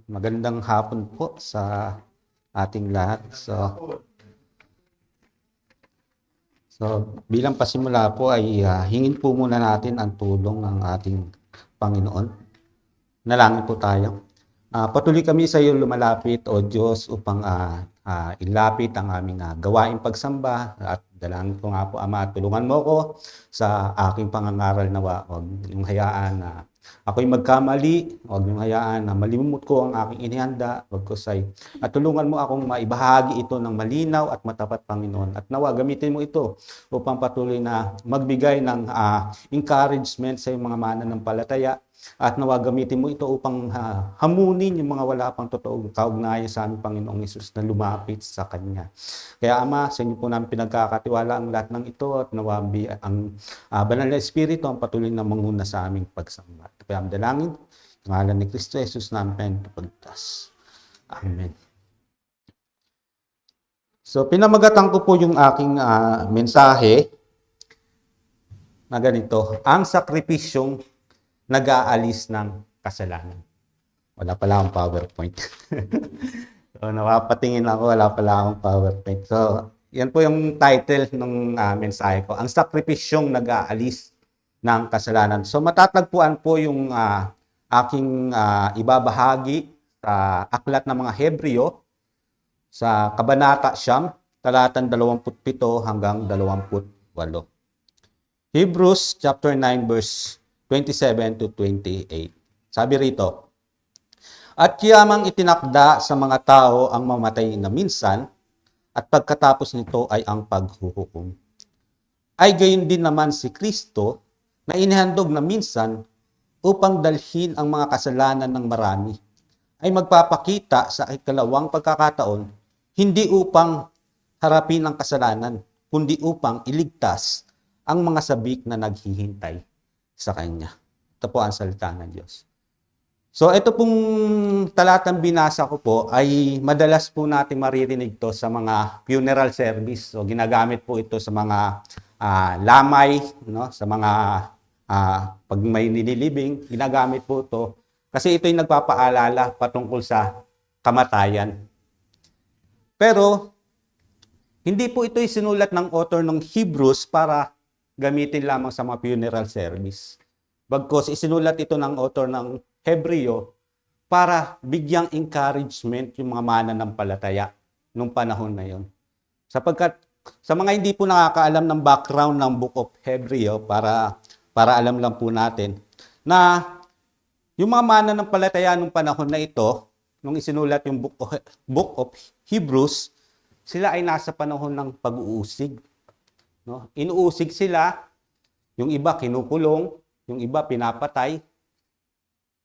Magandang hapon po sa ating lahat. Bilang pasimula po ay hingin po muna natin ang tulong ng ating Panginoon. Nalangin po tayo. Patuloy kami sa iyo lumalapit, O Diyos, upang ilapit ang aming gawaing pagsamba. At dalangin ko nga po, Ama, tulungan mo ko sa aking pangangaral nawa. Huwag yung hayaan na ako'y magkamali. Huwag yung hayaan na malimot ko ang aking inihanda. Huwag ko at tulungan mo akong maibahagi ito ng malinaw at matapat, Panginoon. At nawa, gamitin mo ito upang patuloy na magbigay ng encouragement sa iyong mga mananampalataya. At nawa gamitin mo ito upang hamunin yung mga wala pang totoong kaugnayan sa aming Panginoong Hesus na lumapit sa Kanya. Kaya Ama, sa inyo po namin pinagkakatiwala ang lahat ng ito at nawa ang banal na Espiritu ang patuloy na manguna sa aming pagsamba. Kaya ang dalangin, ng ngalan ni Kristo Jesus namin pagtas. Amen. So pinamagatan ko po yung aking mensahe na ganito, ang sakripisyong nag-aalis ng kasalanan. Wala pala akong PowerPoint. So, napapatingin ako, wala pala akong PowerPoint. So, yan po yung title ng mensahe ko. Ang sakripisyong nag-aalis ng kasalanan. So, matatagpuan po yung aking ibabahagi sa aklat ng mga Hebreo sa Kabanata Siyam, talatan 27 hanggang 28. Hebrews chapter 9 verse 27 to 28. Sabi rito, at kiyamang itinakda sa mga tao ang mamatay na minsan, at pagkatapos nito ay ang paghuhukom. Ay gayon din naman si Kristo na inihandog na minsan upang dalhin ang mga kasalanan ng marami, ay magpapakita sa ikalawang pagkakataon, hindi upang harapin ang kasalanan, kundi upang iligtas ang mga sabik na naghihintay sa Kanya. Ito po ang salita ng Diyos. So ito pong talatang binasa ko po ay madalas po natin maririnig to sa mga funeral service. So ginagamit po ito sa mga lamay, no? Sa mga pag may nililibing, ginagamit po ito kasi ito yung nagpapaalala patungkol sa kamatayan. Pero hindi po ito isinulat ng author ng Hebrews para gamitin lamang sa mga funeral service. Bagkos isinulat ito ng author ng Hebreo para bigyang encouragement yung mga mananampalataya nung panahon na yon. Sapagkat sa mga hindi po nakakaalam ng background ng Book of Hebreo, para alam lang po natin na yung mga mananampalataya nung panahon na ito, nung isinulat yung Book of Hebrews, sila ay nasa panahon ng pag-uusig. No? Inuusig sila, yung iba kinukulong, yung iba pinapatay,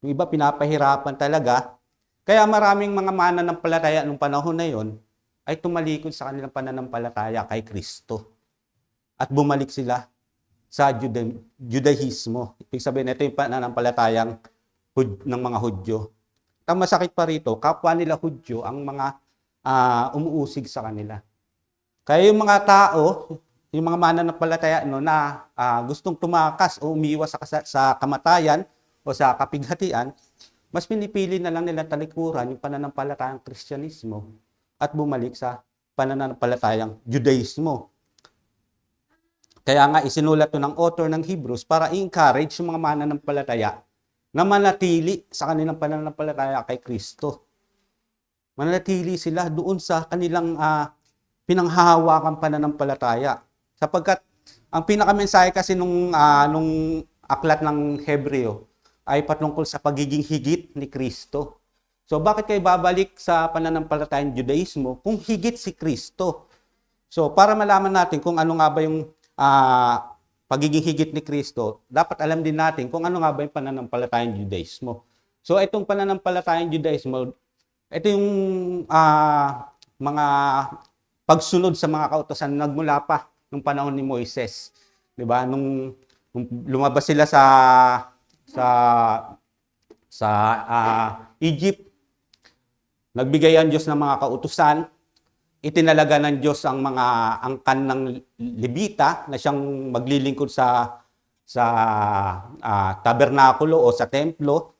yung iba pinapahirapan talaga. Kaya maraming mga mananampalataya nung panahon na yon ay tumalikod sa kanilang pananampalataya kay Kristo. At bumalik sila sa Judaismo. Ibig sabihin, ito yung pananampalatayang ng mga Hudyo. Ang masakit pa rito, kapwa nila Hudyo ang mga umuusig sa kanila. Kaya yung mga tao, yung mga mananampalataya na gustong tumakas o umiwas sa kamatayan o sa kapighatian, mas pinipili na lang nila talikuran yung pananampalatayang Kristyanismo at bumalik sa pananampalatayang Judaismo. Kaya nga isinulat to ng author ng Hebrews para encourage yung mga mananampalataya na manatili sa kanilang pananampalataya kay Kristo. Manatili sila doon sa kanilang pinanghahawakan pananampalataya. Sapagkat ang pinakamensahe kasi nung aklat ng Hebreo ay patungkol sa pagiging higit ni Kristo. So bakit kayo babalik sa pananampalatayang Judaismo kung higit si Kristo? So para malaman natin kung ano nga ba yung pagiging higit ni Kristo, dapat alam din natin kung ano nga ba yung pananampalatayang Judaismo. So itong pananampalatayang Judaismo, ito yung mga pagsunod sa mga kautosan nagmula pa nung panahon ni Moises, 'di ba? Nung lumabas sila sa Egypt, nagbigay ang Diyos ng mga kautusan, itinalaga ng Diyos ang mga angkan ng Levita na siyang maglilingkod sa tabernakulo o sa templo.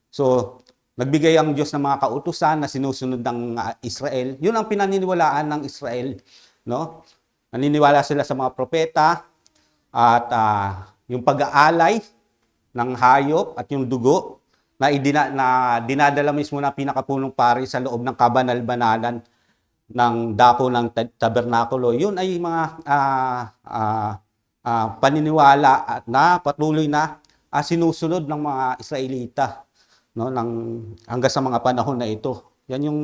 So Nagbigay ang Diyos ng mga kautusan na sinusunod ng Israel. Yun ang pinaniniwalaan ng Israel, no? Naniniwala sila sa mga propeta at yung pag-aalay ng hayop at yung dugo na dinadala mismo ng pinakapunong pari sa loob ng kabanal-banalan ng dako ng tabernakulo. Yun ay mga paniniwala na patuloy na sinusunod ng mga Israelita, no, hanggang sa mga panahon na ito. Yan yung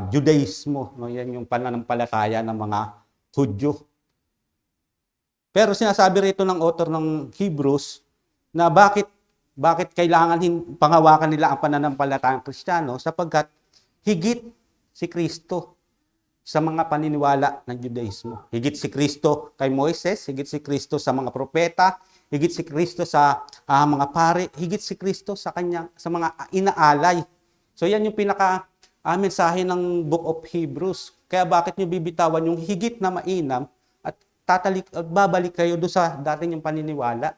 Judaismo, no, yan yung pananampalataya ng mga Hudyo. Pero sinasabi rito ng author ng Hebrews na bakit kailangan panghawakan nila ang pananampalatayang Kristiyano, sapagkat higit si Kristo sa mga paniniwala ng Judaismo. Higit si Kristo kay Moises, higit si Kristo sa mga propeta, higit si Kristo sa mga pari, higit si Kristo sa mga inaalay. So yan yung mensahe ng Book of Hebrews. Kaya bakit nyo bibitawan yung higit na mainam at babalik kayo doon sa dating yung paniniwala?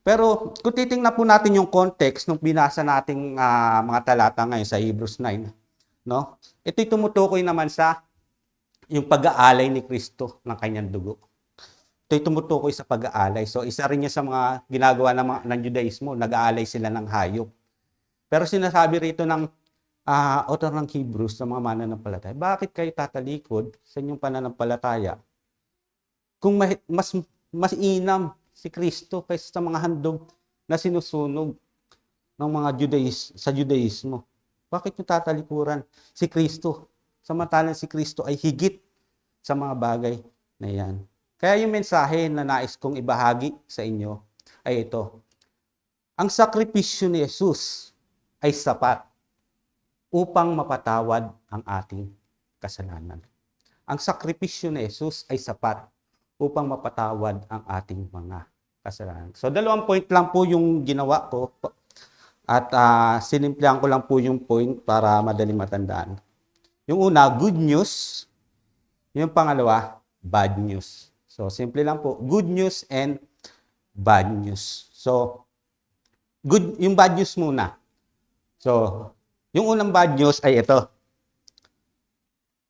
Pero kung titingnan po natin yung context nung binasa nating mga talata ngayon sa Hebrews 9, no? Ito'y tumutukoy naman sa yung pag-aalay ni Kristo ng kanyang dugo. Ito'y tumutukoy sa pag-aalay. So isa rin niya sa mga ginagawa ng Judaismo, nag-aalay sila ng hayop. Pero sinasabi rito ng author ng Hebrews sa mga mananampalataya, bakit kayo tatalikod sa inyong pananampalataya kung mas inam si Kristo kaysa sa mga handog na sinusunog ng mga sa Judaismo? Bakit nyo tatalikuran si Kristo? Samantalang si Kristo ay higit sa mga bagay na yan. Kaya yung mensahe na nais kong ibahagi sa inyo ay ito. Ang sakripisyo ni Jesus ay sapat upang mapatawad ang ating kasalanan. Ang sakripisyo ni Jesus ay sapat upang mapatawad ang ating mga kasalanan. So, 2 point lang po yung ginawa ko at sinimplihan ko lang po yung point para madaling matandaan. Yung una, good news. Yung pangalawa, bad news. So, simple lang po. Good news and bad news. So, yung bad news muna. So, yung unang bad news ay ito.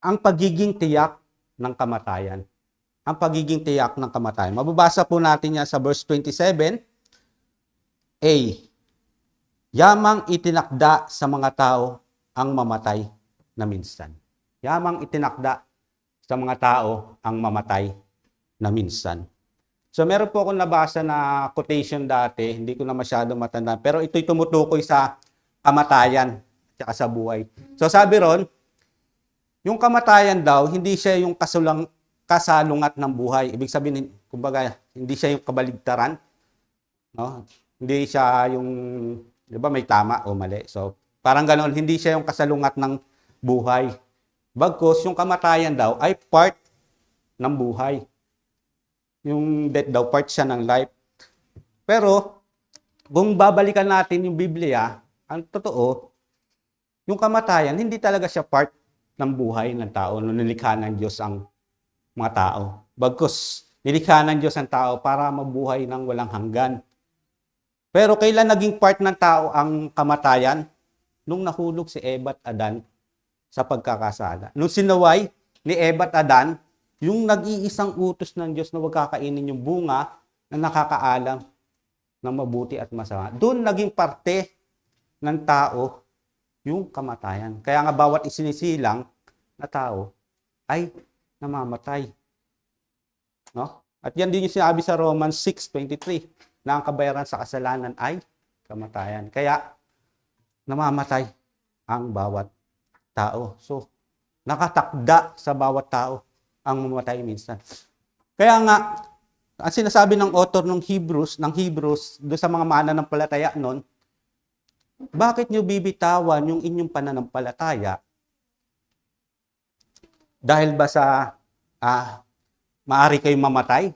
Ang pagiging tiyak ng kamatayan. Ang pagiging tiyak ng kamatayan. Mababasa po natin yan sa verse 27. A. Yamang itinakda sa mga tao ang mamatay na minsan. Yamang itinakda sa mga tao ang mamatay na minsan. So meron po akong nabasa na quotation dati, hindi ko na masyado matandaan, pero ito'y tumutukoy sa kamatayan at sa buhay. So sabi ron, yung kamatayan daw, hindi siya yung kasalungat ng buhay. Ibig sabihin, kumbaga, hindi siya yung kabaligtaran. No? Hindi siya yung, di ba may tama o mali. So, parang ganoon, hindi siya yung kasalungat ng buhay. Bagkus, yung kamatayan daw ay part ng buhay. Yung death daw, part siya ng life. Pero, kung babalikan natin yung Biblia, ang totoo, yung kamatayan, hindi talaga siya part ng buhay ng tao. Nung nilikha ng Diyos ang mga tao. Bagkus, nilikha ng Diyos ang tao para mabuhay ng walang hanggan. Pero kailan naging part ng tao ang kamatayan? Nung nahulog si Eva at Adan sa pagkakasala. Nung sinaway ni Eva at Adan, yung nag-iisang utos ng Diyos na huwag kakainin yung bunga na nakakaalam ng mabuti at masama. Doon naging parte ng tao yung kamatayan. Kaya nga bawat isinisilang na tao ay namamatay. No? At yan din yung sinabi sa Romans 6:23 na ang kabayaran sa kasalanan ay kamatayan. Kaya namamatay ang bawat tao. So, nakatakda sa bawat tao ang mamatay minsan. Kaya nga, ang sinasabi ng author ng Hebrews doon sa mga mananampalataya noon, bakit nyo bibitawan yung inyong pananampalataya? Dahil ba sa maaari kayong mamatay?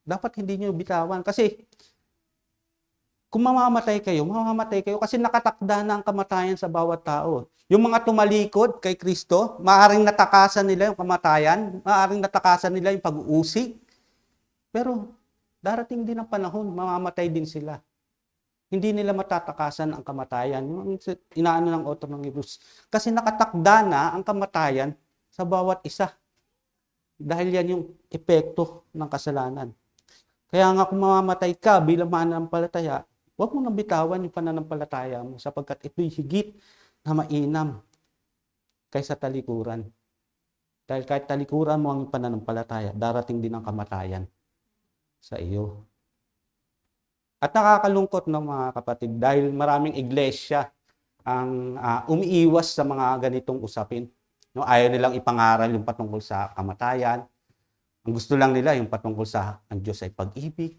Dapat hindi nyo bitawan. Kasi kung mamamatay kayo kasi nakatakda na ang kamatayan sa bawat tao. Yung mga tumalikod kay Kristo, maaaring natakasan nila yung kamatayan, maaaring natakasan nila yung pag-uusig. Pero darating din ang panahon, mamamatay din sila. Hindi nila matatakasan ang kamatayan. Yung inaano ng author ng Hebrews. Kasi nakatakda na ang kamatayan sa bawat isa. Dahil yan yung epekto ng kasalanan. Kaya nga kung mamamatay ka bilang mananampalataya, huwag mo nang bitawan yung pananampalataya mo sapagkat ito'y higit na mainam kaysa talikuran. Dahil kahit talikuran mo ang pananampalataya, darating din ang kamatayan sa iyo. At nakakalungkot ng mga kapatid dahil maraming iglesia ang umiiwas sa mga ganitong usapin. No, ayaw nilang ipangaral yung patungkol sa kamatayan. Ang gusto lang nila yung patungkol sa ang Diyos ay pag-ibig,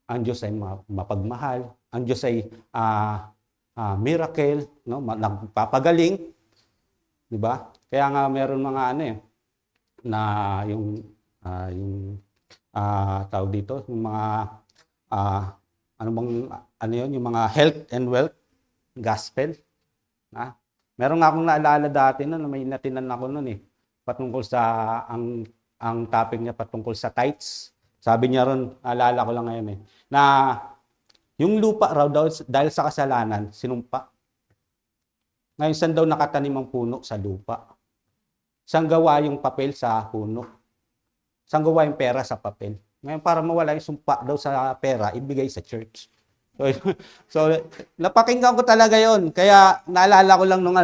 ang Diyos ay mapagmahal, ang Diyos ay miracle, no, nagpapagaling, di ba? Kaya nga meron mga na yung tawag dito, yung mga yung mga health and wealth gospel. Meron nga akong naalala dati na may natinan ako noon patungkol sa ang topic niya patungkol sa tithes. Sabi niya ron, naalala ko lang ngayon na yung lupa raw dahil sa kasalanan, sinumpa. Ngayon, saan daw nakatanim ang puno? Sa lupa. Saan gawa yung papel? Sa puno. Saan gawa yung pera? Sa papel. Ngayon, para mawala yung sumpa daw sa pera, ibigay sa church. So napakinggan ko talaga yon. Kaya naalala ko lang nung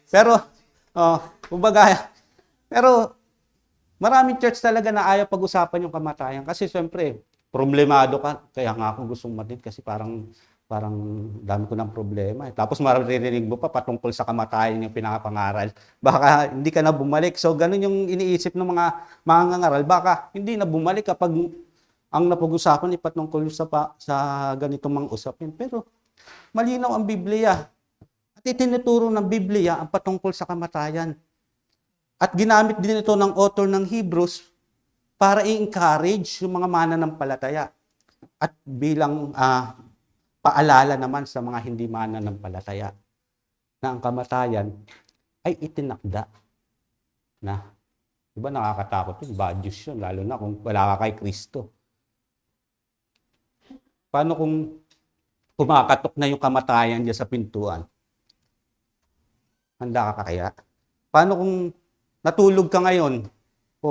Pero, pero maraming church talaga na ayaw pag-usapan yung kamatayan. Kasi siyempre, problemado ka. Kaya nga ako gustong matid kasi parang dami ko ng problema. Tapos maririnig mo pa patungkol sa kamatayan yung pinapangaral. Baka hindi ka na bumalik. So, ganun yung iniisip ng mga mangangaral. Baka hindi na bumalik kapag ang napag-usapan ay patungkol sa ganitong mga usapin. Pero malinaw ang Biblia. At itinuturo ng Biblia ang patungkol sa kamatayan. At ginamit din ito ng author ng Hebrews para i-encourage yung mga mananampalataya. At bilang paalala naman sa mga hindi mananampalataya na ang kamatayan ay itinakda na. Diba nakakatakot yun? Bad news yun, lalo na kung wala ka kay Kristo. Paano kung kumakatok na yung kamatayan dyan sa pintuan? Handa ka kaya? Paano kung natulog ka ngayon o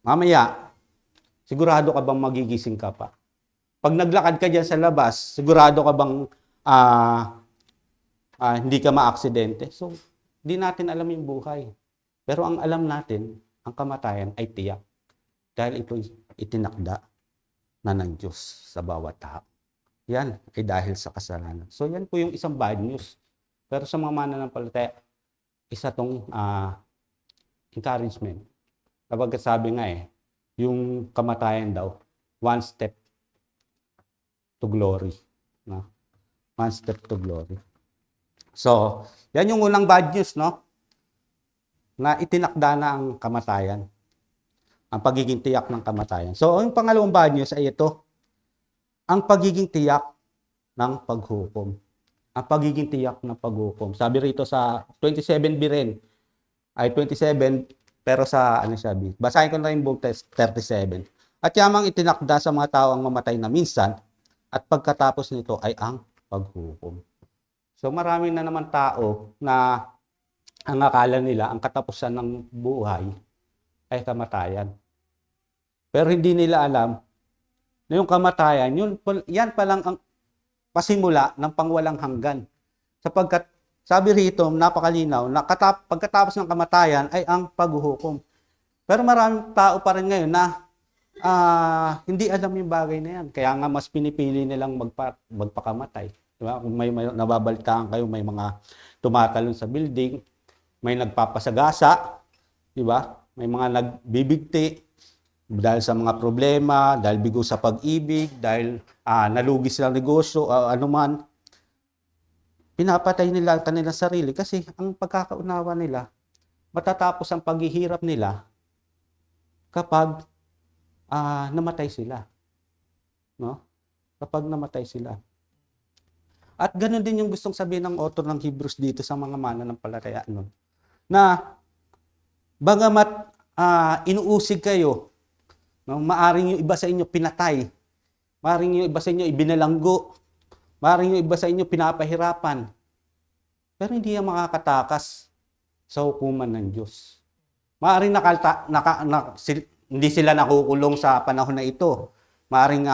mamaya, sigurado ka bang magigising ka pa? Pag naglakad ka dyan sa labas, sigurado ka bang hindi ka maaksidente? So, di natin alam yung buhay. Pero ang alam natin, ang kamatayan ay tiyak. Dahil ito itinakda na ng Diyos sa bawat tao. Yan ay dahil sa kasalanan. So, yan po yung isang bad news. Pero sa mga mananampalataya, isa tong encouragement. Kapag sabi nga yung kamatayan daw, one step to glory. No? One step to glory. So, yan yung unang bad news, no? Na itinakda na ang kamatayan. Ang pagiging tiyak ng kamatayan. So, yung pangalawang bad news ay ito. Ang pagiging tiyak ng paghukom. Ang pagiging tiyak ng paghukom. Sabi rito sa 27b rin. Ay 27, pero sa sabi? Basahin ko na rin buong 37. At yamang itinakda sa mga tao ang mamatay na minsan, at pagkatapos nito ay ang paghukom. So marami na naman tao na ang akala nila, ang katapusan ng buhay ay kamatayan. Pero hindi nila alam na yung kamatayan, yan pa lang ang pasimula ng pangwalang hanggan. Sapagkat sabi rito, napakalinaw, na pagkatapos ng kamatayan ay ang paghuhukom. Pero maraming tao pa rin ngayon na hindi alam yung bagay na yan. Kaya nga mas pinipili nilang magpakamatay. Diba? Kung may nababalitaan kayo, may mga tumatalon sa building, may nagpapasagasa, diba? May mga nagbibigti dahil sa mga problema, dahil bigo sa pag-ibig, dahil nalugi silang negosyo, anuman. Pinapatay nila ang kanilang sarili kasi ang pagkakaunawa nila, matatapos ang paghihirap nila kapag namatay sila. No? Kapag namatay sila. At ganoon din yung gustong sabihin ng author ng Hebrews dito sa mga mananampalataya. No? Na bagamat inuusig kayo, no? Maaring yung iba sa inyo pinatay, maaring yung iba sa inyo ibinalanggo, Maaaring yung iba sa inyo pinapahirapan. Pero hindi yan makakatakas sa hukuman ng Diyos. Maaaring hindi sila nakukulong sa panahon na ito. Maaaring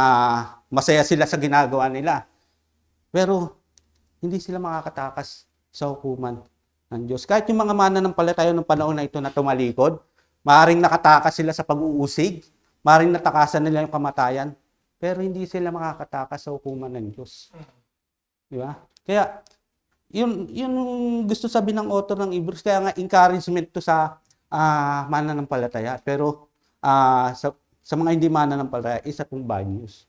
masaya sila sa ginagawa nila. Pero hindi sila makakatakas sa hukuman ng Diyos. Kahit yung mga mananampalataya ng panahon na ito na tumalikod, maaaring nakatakas sila sa pag-uusig, maaaring natakasan nila yung kamatayan, pero hindi sila makakatakas sa hukuman ng Diyos. Di ba? Kaya, yun gusto sabihin ng author ng Hebrews, kaya nga encouragement to sa mananampalataya. Pero sa mga hindi mananampalataya, isa pong bad news.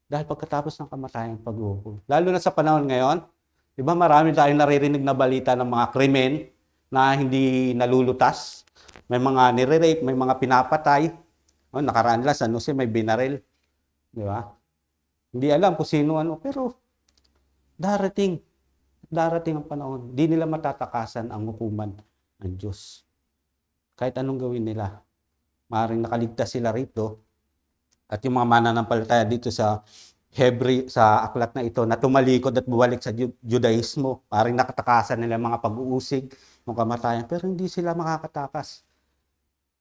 Dahil pagkatapos ng kamatayan, paghuhukom. Lalo na sa panahon ngayon, di ba marami tayong naririnig na balita ng mga krimen na hindi nalulutas. May mga nire-rape, may mga pinapatay. Nakaraan lang sa Jose, may binaril. Di ba? Hindi alam kung sino pero darating ang panahon. Hindi nila matatakasan ang hukuman ng Diyos. Kahit anong gawin nila. Maaaring nakaligtas sila rito. At yung mga mananampalataya dito sa sa aklat na ito na tumalikod at bumalik sa Judaismo, maaaring nakatakasan nila mga pag-uusig ng kamatayan, pero hindi sila makakatakas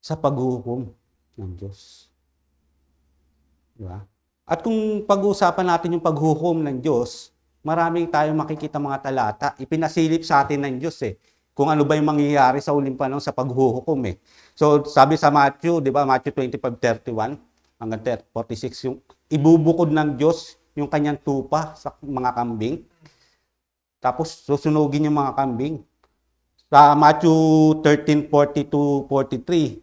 sa paghuhukom ng Diyos. Diba? At kung pag-uusapan natin yung paghuhukom ng Diyos, maraming tayong makikita mga talata. Ipinasilip sa atin ng Diyos kung ano ba yung mangyayari sa uling panahon sa paghuhukom So sabi sa Matthew, di ba, Matthew 25:31 hanggang 46, yung ibubukod ng Diyos yung kanyang tupa sa mga kambing. Tapos susunugin yung mga kambing. Sa Matthew 13:40-43,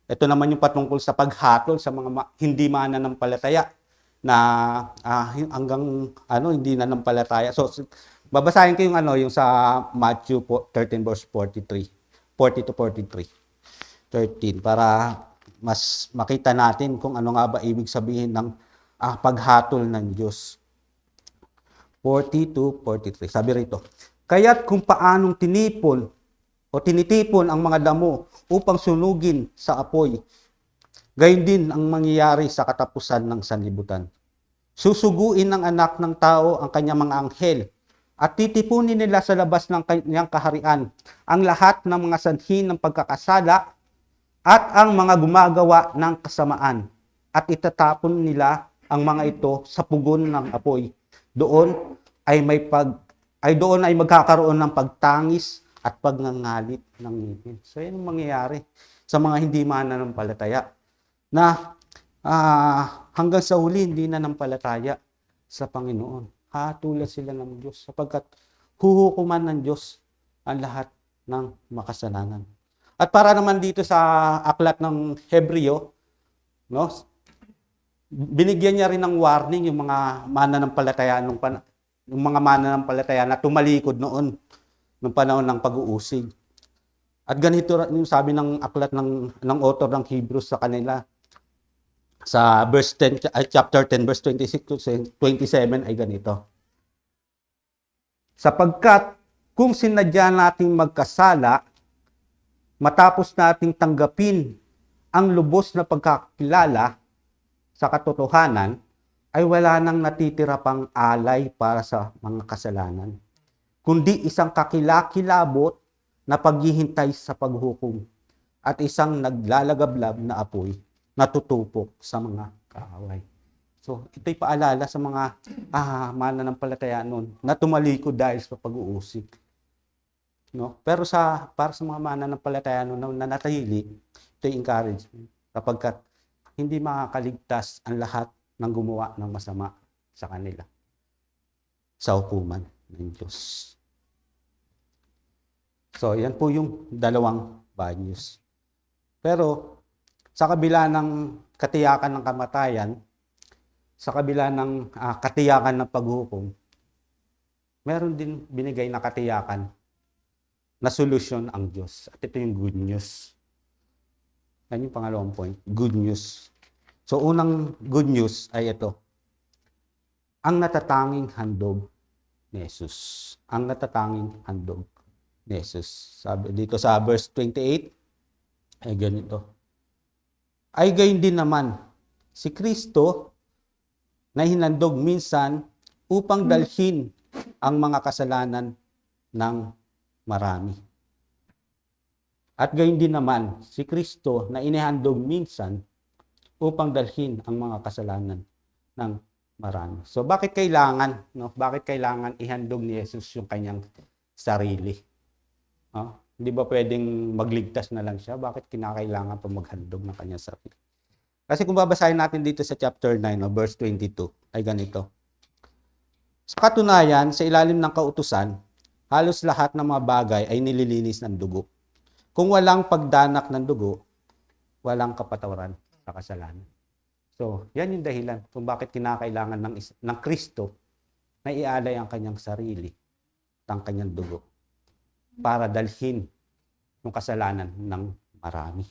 ito naman yung patungkol sa paghatol sa mga hindi mananampalataya na hanggang hindi nanampalataya. So babasahin ko yung sa Matthew 13 verse 43, 40-43. 13 para mas makita natin kung ano nga ba ibig sabihin ng paghatol ng Diyos. 40-43. Sabi rito, kaya't kung paanong tinitipon ang mga damo upang sunugin sa apoy, gayon din ang mangyayari sa katapusan ng sanlibutan. Susuguin ng anak ng tao ang kanyang mga anghel at titipunin nila sa labas ng kanyang kaharian ang lahat ng mga sanhi ng pagkakasala at ang mga gumagawa ng kasamaan, at itatapon nila ang mga ito sa pugon ng apoy. Doon ay magkakaroon ng pagtangis at pagngangalit ng ngipin. So yan ang mangyayari sa mga hindi mananampalataya na hanggang sa huli hindi nanampalataya sa Panginoon. Hatulan sila ng Diyos sapagkat huhukuman ng Diyos ang lahat ng makasalanan. At para naman dito sa aklat ng Hebreo, binigyan niya rin ng warning yung mga mananampalataya na tumalikod noon nung panahon ng pag-uusig. At ganito yung sabi ng aklat ng author ng Hebrews sa kanila. Sa chapter 10 verse 26 to 27 ay ganito. Sapagkat kung sinadya nating magkasala, matapos nating tanggapin ang lubos na pagkakilala sa katotohanan, ay wala nang natitira pang alay para sa mga kasalanan, kundi isang kakilakilabot na paghihintay sa paghukom at isang naglalagablab na apoy na tutupok sa mga kaaway. So, ito'y paalala sa mga mananampalataya noon na tumalikod dahil sa pag-uusig. Pero para sa mga mananampalataya na nanatili, ito'y encouragement. Kapagkat hindi makakaligtas ang lahat ng gumawa ng masama sa kanila sa hukuman ng Diyos. So, yan po yung dalawang bad news. Pero, sa kabila ng katiyakan ng kamatayan, sa kabila ng katiyakan ng paghukom, meron din binigay na katiyakan na solusyon ang Diyos. At ito yung good news. Yan yung pangalawang point, good news. So, unang good news ay ito. Ang natatanging handog ni Jesus. Ang natatanging handog ni Jesus. Sabi dito sa verse 28, ay ganito. Ay gayon din naman, si Kristo na hinandog minsan upang dalhin ang mga kasalanan ng marami. At gayon din naman, si Kristo na inihandog minsan upang dalhin ang mga kasalanan ng marami. So bakit kailangan, no? Bakit kailangan ihandog ni Jesus yung kanyang sarili? Hindi ba pwedeng magligtas na lang siya? Bakit kinakailangan pa maghandog ng kanyang sarili? Kasi kung babasahin natin dito sa chapter 9, no, verse 22, ay ganito. Sa katunayan, sa ilalim ng kautusan, halos lahat ng mga bagay ay nililinis ng dugo. Kung walang pagdanak ng dugo, walang kapatawaran sa kasalanan. So, yan yung dahilan kung bakit kinakailangan ng Kristo na ialay ang kanyang sarili at ang kanyang dugo para dalhin yung kasalanan ng marami.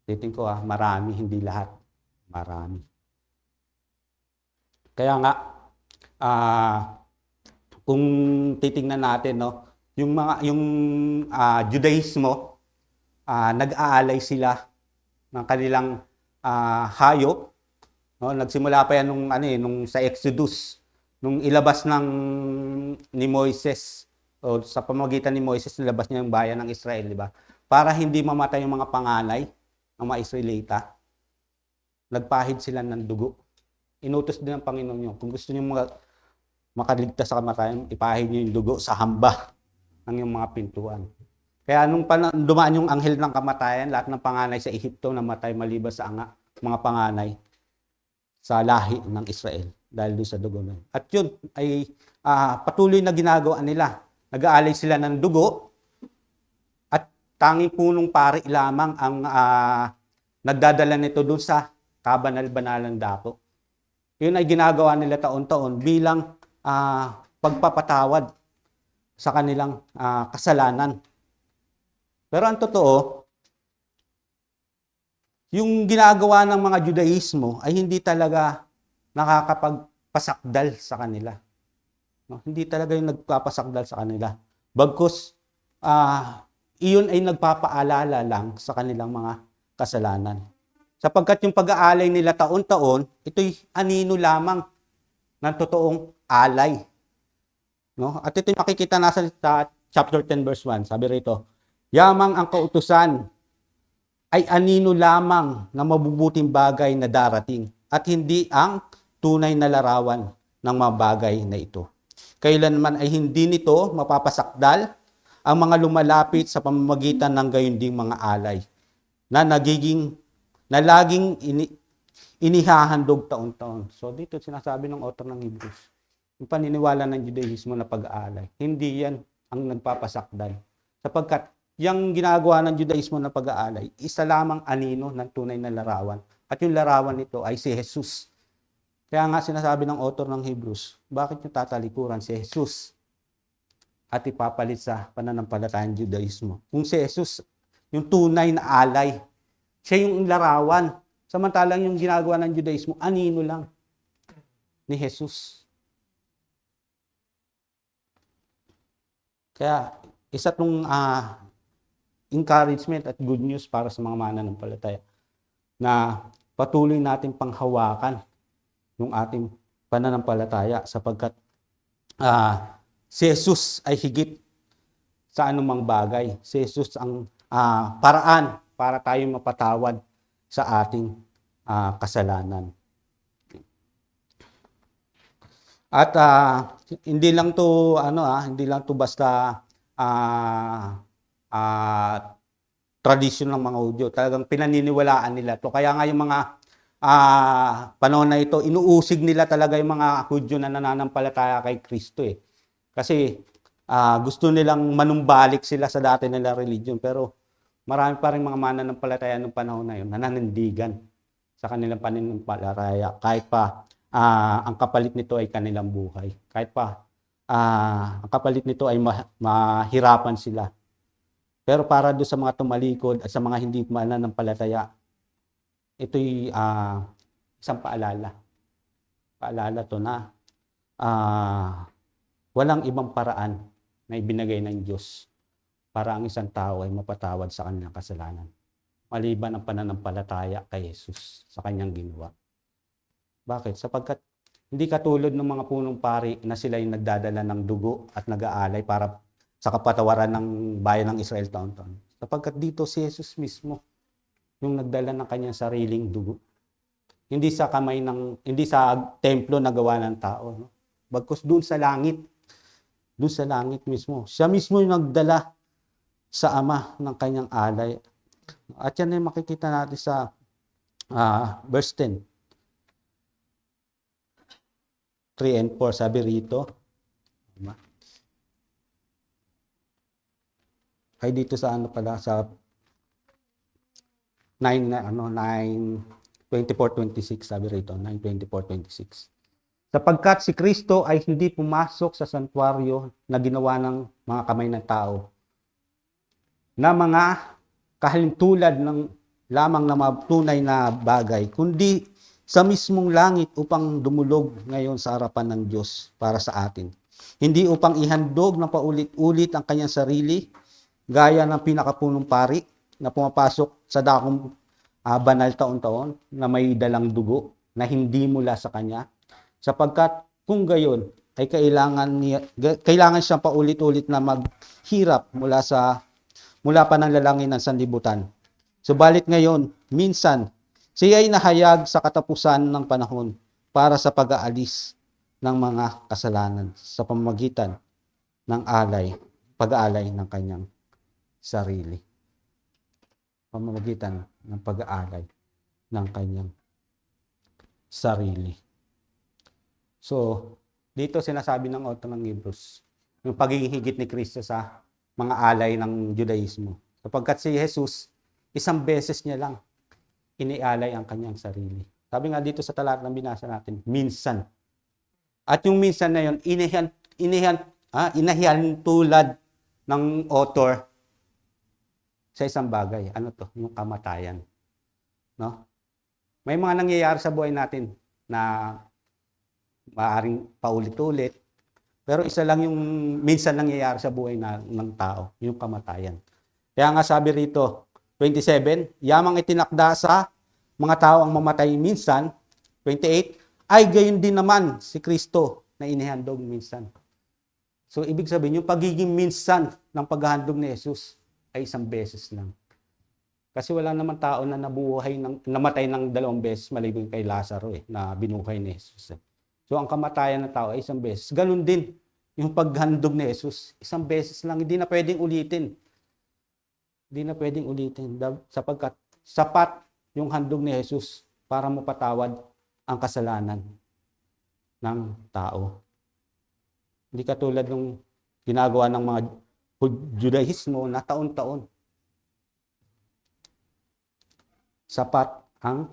Titin ko marami, hindi lahat. Marami. Kaya nga, kung titingnan natin, no, yung Judaismo, nag-aalay sila ng kanilang hayop, no? Nagsimula pa yan nung sa Exodus, nung ilabas ni Moises, o sa pamamagitan ni Moises, nilabas niya yung bayan ng Israel, di ba? Para hindi mamatay yung mga panganay ng mga Israelita, nagpahid sila ng dugo. Inutos din ng Panginoon nyo, kung gusto nyo makaligtas sa kamatayan, ipahid nyo yung dugo sa hamba ng yung mga pintuan. Kaya nung dumaan yung anghel ng kamatayan, lahat ng panganay sa Ehipto namatay maliban sa mga panganay sa lahi ng Israel dahil doon sa dugo na. At yun ay patuloy na ginagawa nila. Nag-aalay sila ng dugo at tanging punong pari lamang ang nagdadala nito doon sa kabanal-banalang dako. Yun ay ginagawa nila taon-taon bilang pagpapatawad sa kanilang kasalanan. Pero ang totoo, yung ginagawa ng mga Judaismo ay hindi talaga nakakapagpasakdal sa kanila. No? Hindi talaga yung nagpapasakdal sa kanila. Bagkus, iyon ay nagpapaalala lang sa kanilang mga kasalanan. Sapagkat yung pag-aalay nila taon-taon, ito'y anino lamang ng totoong alay. No? At ito makikita nasa chapter 10 verse 1. Sabi rito, yamang ang kautusan ay anino lamang na mabubuting bagay na darating at hindi ang tunay na larawan ng mga bagay na ito. Kailanman ay hindi nito mapapasakdal ang mga lumalapit sa pamamagitan ng gayon ding mga alay na laging inihahandog taon-taon. So dito sinasabi ng author ng Hebrews, yung paniniwala ng Judaismo na pag-aalay, hindi yan ang nagpapasakdal. Sapagkat yung ginagawa ng Judaismo na pag-aalay, isa lamang anino ng tunay na larawan. At yung larawan nito ay si Jesus. Kaya nga sinasabi ng author ng Hebrews, bakit yung tatalikuran si Jesus at ipapalit sa pananampalatayang Judaismo? Kung si Jesus, yung tunay na alay, siya yung larawan. Samantalang yung ginagawa ng Judaismo, anino lang ni Jesus. Kaya isa itong encouragement at good news para sa mga mananampalataya na patuloy natin panghawakan yung ating pananampalataya sapagkat si Jesus ay higit sa anumang bagay. Si Jesus ang paraan para tayo mapatawad sa ating kasalanan. At hindi lang to basta tradisyon ng mga Hudyo. Talagang pinaniniwalaan nila to. Kaya nga yung mga panahon na ito, inuusig nila talaga yung mga Hudyo na nananampalataya kay Kristo eh. Kasi gusto nilang manumbalik sila sa dati nila religion, pero marami pa rin mga mananampalataya ng panahon na yun, nananindigan sa kanilang pananampalataya kahit pa ang kapalit nito ay kanilang buhay. Kahit pa ang kapalit nito ay mahirapan sila. Pero para doon sa mga tumalikod at sa mga hindi mananampalataya, ito'y isang paalala. Paalala to na walang ibang paraan na ibinigay ng Diyos para ang isang tao ay mapatawad sa kanyang kasalanan, maliban ang pananampalataya kay Jesus sa kanyang ginawa. Bakit? Sapagkat Hindi katulad ng mga punong pari na sila yung nagdadala ng dugo at nag-aalay para sa kapatawaran ng bayan ng Israel taon-taon. Sapagkat dito si Jesus mismo yung nagdala ng kanyang sariling dugo. Hindi sa kamay hindi sa templo na gawa ng tao, no? Bagkus doon sa langit mismo. Siya mismo yung nagdala sa Ama ng kanyang alay. At yan ay makikita natin sa verse 10. 3 and 4, sabi rito. Ay dito sa sa 9:24-26, sabi rito, 9:24-26. Sapagkat si Kristo ay hindi pumasok sa santuaryo na ginawa ng mga kamay ng tao, na mga kahintulad ng lamang na matunay na bagay, kundi sa mismong langit upang dumulog ngayon sa harapan ng Diyos para sa atin. Hindi upang ihandog na paulit-ulit ang kanyang sarili, gaya ng pinakapunong pari na pumapasok sa dakong banal taon-taon na may dalang dugo na hindi mula sa kanya. Sapagkat kung gayon ay kailangan siyang paulit-ulit na maghirap mula pa ng lalangin ng sanlibutan. Subalit ngayon, minsan, siya ay nahayag sa katapusan ng panahon para sa pag-aalis ng mga kasalanan sa pamamagitan ng pag-aalay ng kanyang sarili. Pamamagitan ng pag-aalay ng kanyang sarili. So, dito sinasabi ng author ng Hebrews, yung pagiging higit ni Kristo sa mga alay ng Judaismo. Sapagkat si Jesus, isang beses niya lang inialay ang kanyang sarili. Sabi nga dito sa talata na binasa natin, minsan. At yung minsan na yun, inahiyan tulad ng author sa isang bagay. Ano to? Yung kamatayan. No? May mga nangyayari sa buhay natin na maaaring paulit-ulit, pero isa lang yung minsan nangyayari sa buhay ng tao, yung kamatayan. Kaya nga sabi rito, 27, yamang itinakda sa mga tao ang mamatay minsan, 28, ay gayon din naman si Kristo na inihandog minsan. So, ibig sabihin, yung pagiging minsan ng paghahandog ni Jesus ay isang beses lang. Kasi wala naman tao na namatay ng 2 beses maliban kay Lazaro na binuhay ni Jesus. So, ang kamatayan ng tao ay isang beses. Ganun din yung paghandog ni Jesus. Isang beses lang. Hindi na pwedeng ulitin. Sapagkat sapat yung handog ni Jesus para mapatawad ang kasalanan ng tao. Hindi katulad ng ginagawa ng mga Judaismo na taon-taon. Sapat ang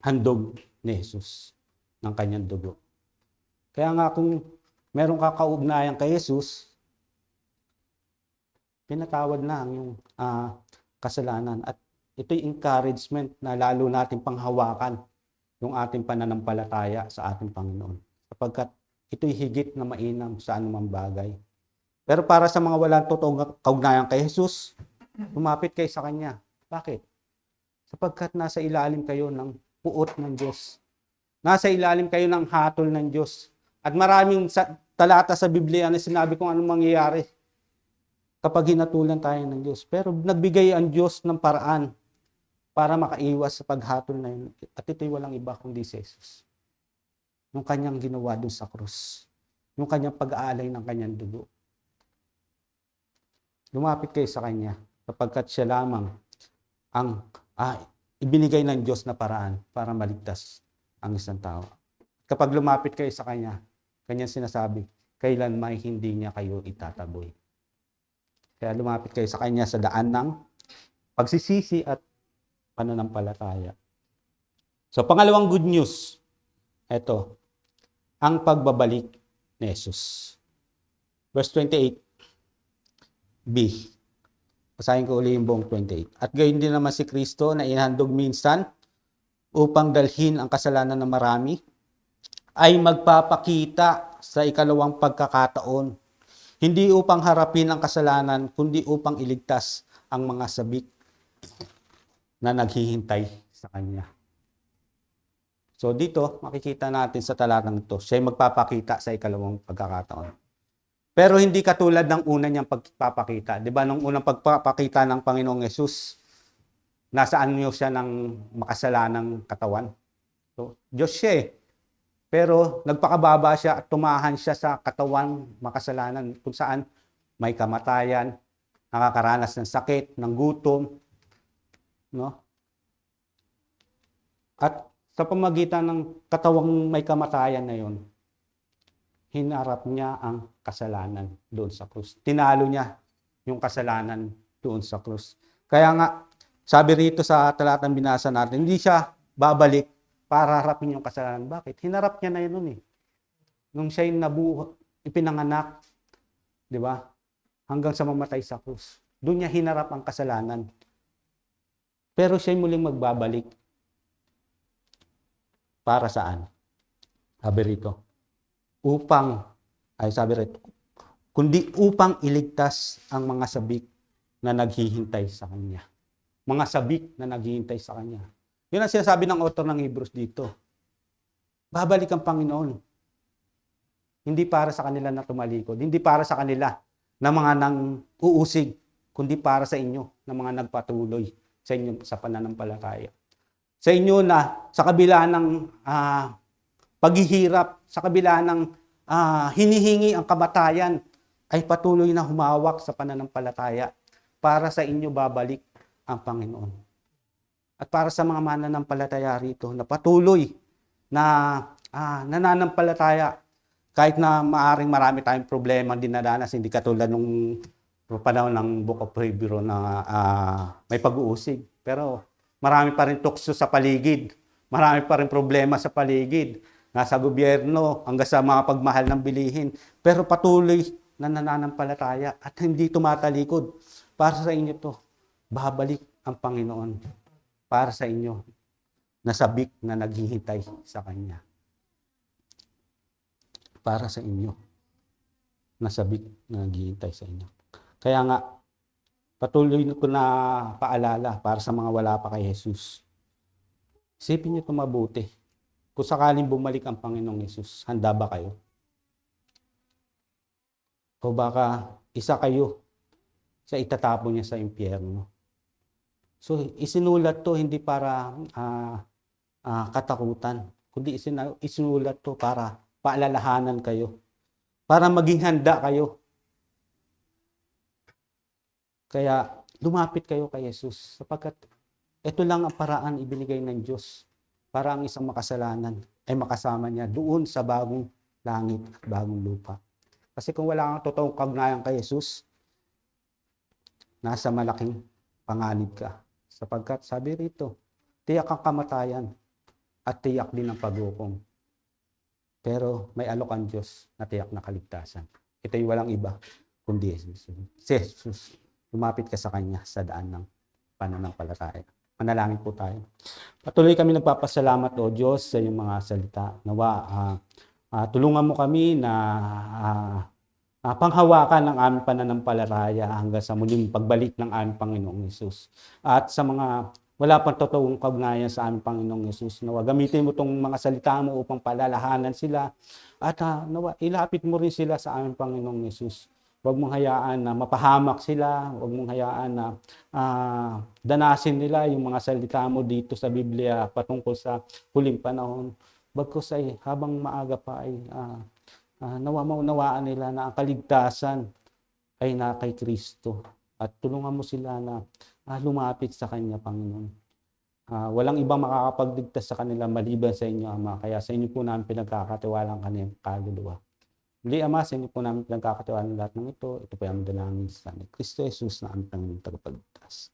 handog ni Jesus ng kanyang dugo. Kaya nga kung meron ka kaugnayan kay Jesus, pinatawad na ang iyong kasalanan. At ito'y encouragement na lalo natin panghawakan yung ating pananampalataya sa ating Panginoon. Sapagkat ito'y higit na mainam sa anumang bagay. Pero para sa mga walang totoong kaugnayan kay Jesus, lumapit kayo sa Kanya. Bakit? Sapagkat nasa ilalim kayo ng puot ng Diyos. Nasa ilalim kayo ng hatol ng Diyos. At maraming talata sa Biblia na sinabi kung anong mangyayari kapag hinatulan tayo ng Diyos. Pero nagbigay ang Diyos ng paraan para makaiwas sa paghatol na yun. At ito'y walang iba kundi si Jesus. Yung kanyang ginawa doon sa krus. Yung kanyang pag-aalay ng kanyang dugo. Lumapit kayo sa Kanya sapagkat siya lamang ang ibinigay ng Diyos na paraan para maligtas ang isang tao. Kapag lumapit kayo sa Kanya, Kanyang sinasabi, kailanman hindi niya kayo itataboy. Kaya lumapit kayo sa Kanya sa daan ng pagsisisi at pananampalataya. So, pangalawang good news, ito, ang pagbabalik ni Jesus. Verse 28, B. Basahin ko uli yung buong 28. At gayon din naman si Kristo na inahandog minsan upang dalhin ang kasalanan ng marami, ay magpapakita sa ikalawang pagkakataon, hindi upang harapin ang kasalanan, kundi upang iligtas ang mga sabik na naghihintay sa Kanya. So dito, makikita natin sa talatang ito, siya'y magpapakita sa ikalawang pagkakataon. Pero hindi katulad ng una niyang pagpapakita. Di ba, nung unang pagpapakita ng Panginoong Yesus, nasaan niyo siya ng makasalanang katawan? So, Diyos siya eh. Pero nagpakababa siya at tumahan siya sa katawan makasalanan kung saan may kamatayan, nakakaranas ng sakit, ng gutom, no? At sa pamagitan ng katawang may kamatayan na yon, hinarap niya ang kasalanan doon sa krus. Tinalo niya yung kasalanan doon sa krus. Kaya nga, sabi rito sa talatang binasa natin, hindi siya babalik para harapin yung kasalanan. Bakit? Hinarap niya na yun nun eh. Nung siya'y ipinanganak, di ba? Hanggang sa mamatay sa krus. Doon niya hinarap ang kasalanan. Pero siya'y muling magbabalik. Para saan? Sabi rito, kundi upang iligtas ang mga sabik na naghihintay sa Kanya. Mga sabik na naghihintay sa Kanya. Yun ang sinasabi ng author ng Hebrews dito. Babalik ang Panginoon. Hindi para sa kanila na tumalikod. Hindi para sa kanila na mga nang uusig. Kundi para sa inyo na mga nagpatuloy sa inyo sa pananampalataya. Sa inyo na sa kabila ng paghihirap, sa kabila ng hinihingi ang kamatayan, ay patuloy na humawak sa pananampalataya. Para sa inyo babalik ang Panginoon. At para sa mga mananampalataya rito na patuloy na nananampalataya, kahit na maaring marami tayong problema dinadanas, hindi katulad nung panahon ng Book of Hebrews na may pag-uusig. Pero marami pa rin tukso sa paligid. Marami pa rin problema sa paligid. Nasa gobyerno, hanggang sa mga pagmahal ng bilihin. Pero patuloy na nananampalataya at hindi tumatalikod. Para sa inyo to, babalik ang Panginoon. Para sa inyo, nasabik na naghihintay sa Kanya. Para sa inyo, nasabik na naghihintay sa inyo. Kaya nga, patuloy ko na paalala para sa mga wala pa kay Jesus. Isipin niyo ito mabuti. Kung sakaling bumalik ang Panginoong Jesus, handa ba kayo? O baka isa kayo sa itatapon niya sa impyerno. So, isinulat to hindi para katakutan, kundi isinulat to para paalalahanan kayo. Para maging handa kayo. Kaya lumapit kayo kay Jesus sapagkat ito lang ang paraan ibinigay ng Diyos para ang isang makasalanan ay makasama niya doon sa bagong langit at bagong lupa. Kasi kung wala kang totoong kaugnayan kay Jesus, nasa malaking panganib ka. Sapagkat sabi rito, tiyak ang kamatayan at tiyak din ang paghukom. Pero may alok ang Diyos na tiyak na kaligtasan. Ito'y walang iba kundi Jesus. Si Jesus. Lumapit ka sa Kanya sa daan ng pananampalataya. Manalangin po tayo. Patuloy kami nagpapasalamat, O Diyos, sa iyong mga salita. Nawa, tulungan mo kami na panghawakan ng aming pananampalataya hanggang sa muling pagbalik ng aming Panginoong Yesus. At sa mga wala pang totoong kaugnayan sa aming Panginoong Yesus, nawa gamitin mo itong mga salita mo upang palalahanan sila at nawa ilapit mo rin sila sa aming Panginoong Yesus. Huwag mong hayaan na mapahamak sila, huwag mong hayaan na danasin nila yung mga salita mo dito sa Biblia patungkol sa huling panahon. Bagkus ay habang maaga pa ay maunawaan nila na ang kaligtasan ay na kay Kristo. At tulungan mo sila na lumapit sa Kanya, Panginoon. Walang ibang makakapagligtas sa kanila maliban sa inyo, Ama. Kaya sa inyo po namin pinagkakatiwalaan kanyang kaluluwa. Muli, Ama, sa inyo po namin pinagkakatiwalaan lahat ng ito. Ito po yung dalangin sa Kristo Jesus na aming Panginoon tagapagligtas.